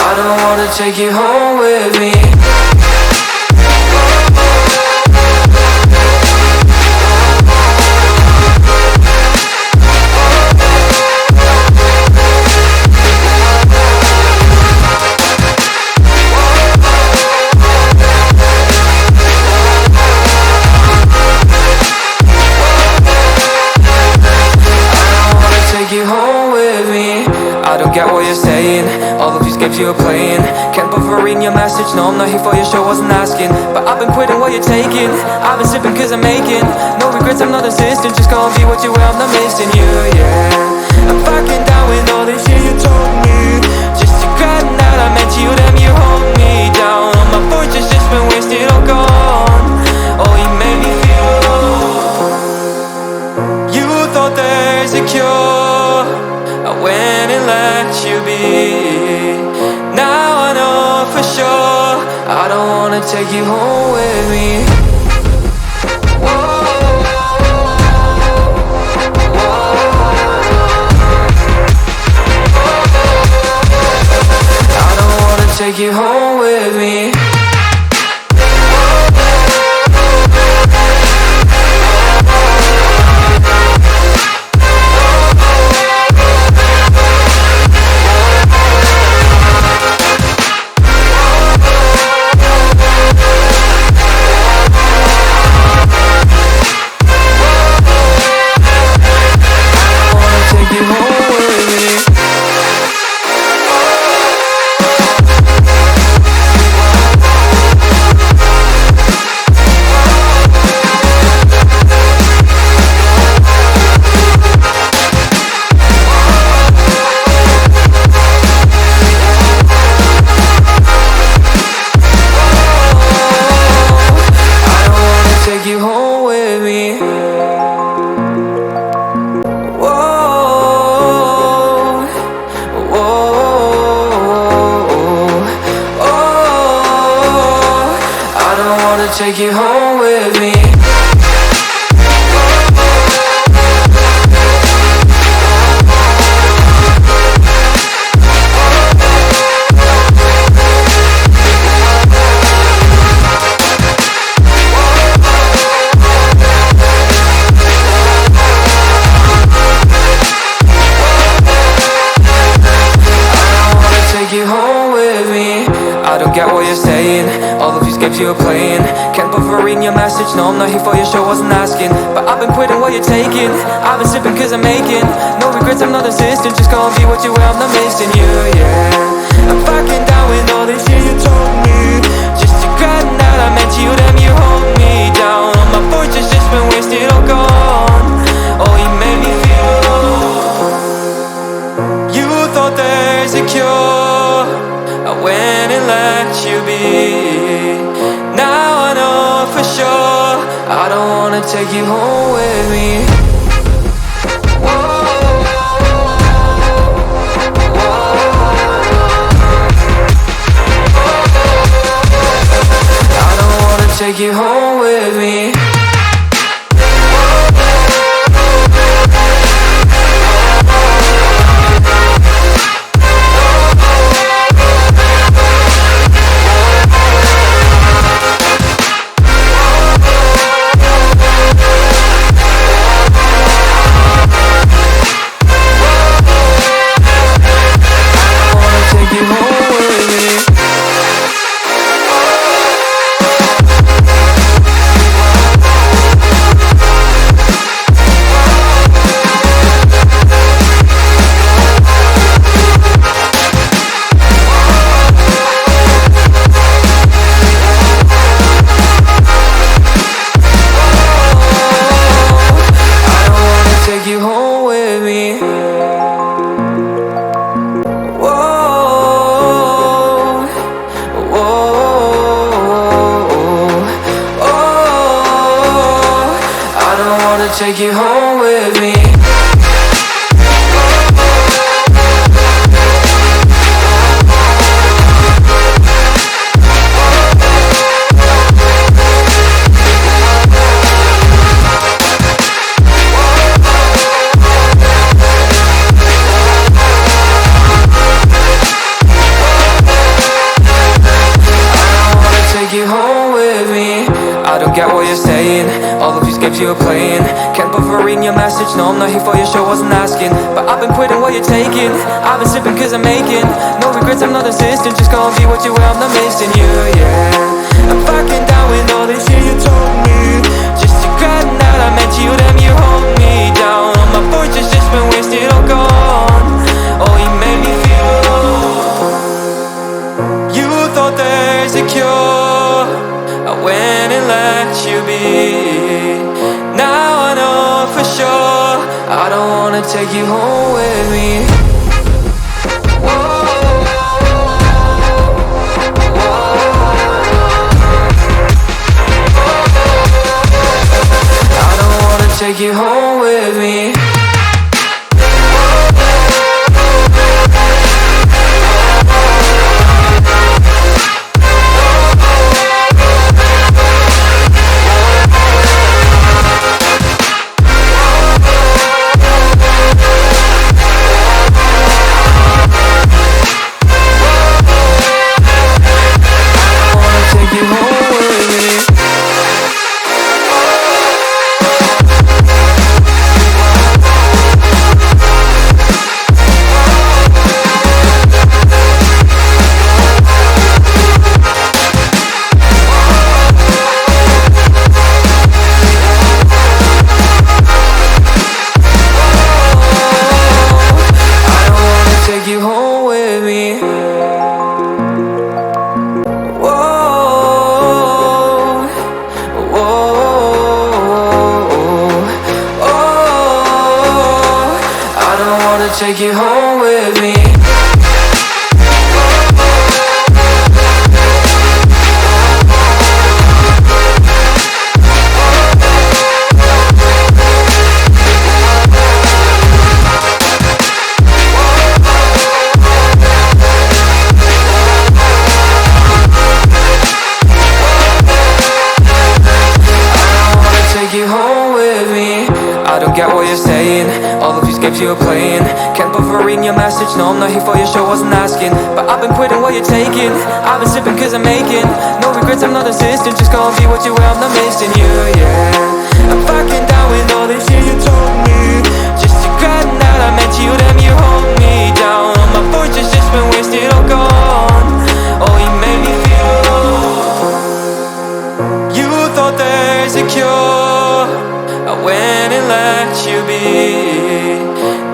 I don't wanna take you home with me. I don't get what you're saying. All of these games you're playing. Can't bother reading your message. No, I'm not here for your show, wasn't asking. But I've been quitting what you're taking. I've been sipping cause I'm making no regrets, I'm not assistant. Just go and be what you were, I'm not missing you, yeah. I'm fucking down with all this shit you told me. Just regretting that I met you, damn you hold me down. All my fortune's just been wasted, all gone. Oh, you made me feel you thought there's a cure. I went and let you be. Now I know for sure I don't wanna take you home with me. I don't wanna take you home with me. Take you home with me. I don't get what you're saying. All of these games you're playing. Can't bother reading your message. No, I'm not here for your show, wasn't asking. But I've been quitting what you're taking. I've been sipping cause I'm making no regrets, I'm not assistant. Just go and be what you were, I'm not missing you, yeah. I'm fucking down with all this shit you told me. Just regretting that I met you, damn you hold me down. All my fortune's just been wasted, all gone. Oh, you made me feel you thought there's a cure. I went and let you be. Now I know for sure I don't wanna take you home with me. I don't wanna take you home with me. Take you home with me. gives you a plane. Can't bother reading your message, no, I'm not here for your show, wasn't asking. But I've been quitting what you're taking, I've been sipping cause I'm making no regrets, I'm not assistant, just gonna be what you were, I'm not missing you, yeah. I'm fucking down with all this shit you told me, just to grab that I meant you, damn you hold me down. All my fortune's just been wasted, all gone. Oh, you made me feel alone. You thought there's a cure, I went and let you be. Now I know for sure I don't wanna take you home with me. I don't wanna take you home with me. Take you home with me. I don't get what you're saying, all of these gives you a plane. Can't bother reading your message, no, I'm not here for your show, wasn't asking. But I've been quitting what you're taking, I've been sipping cause I'm making no regrets, I'm not assistant, just gonna be what you were, I'm not missing you, yeah. I'm fucking down with all this shit you told me, just to grab that I meant you, damn you hold me down. All my fortune's just been wasted, all gone. Oh, you made me feel alone. You thought there's a cure, I went and let you be.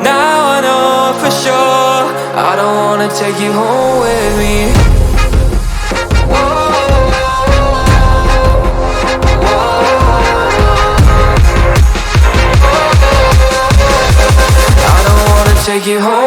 Now I know for sure I don't wanna take you home with me. I don't wanna take you home.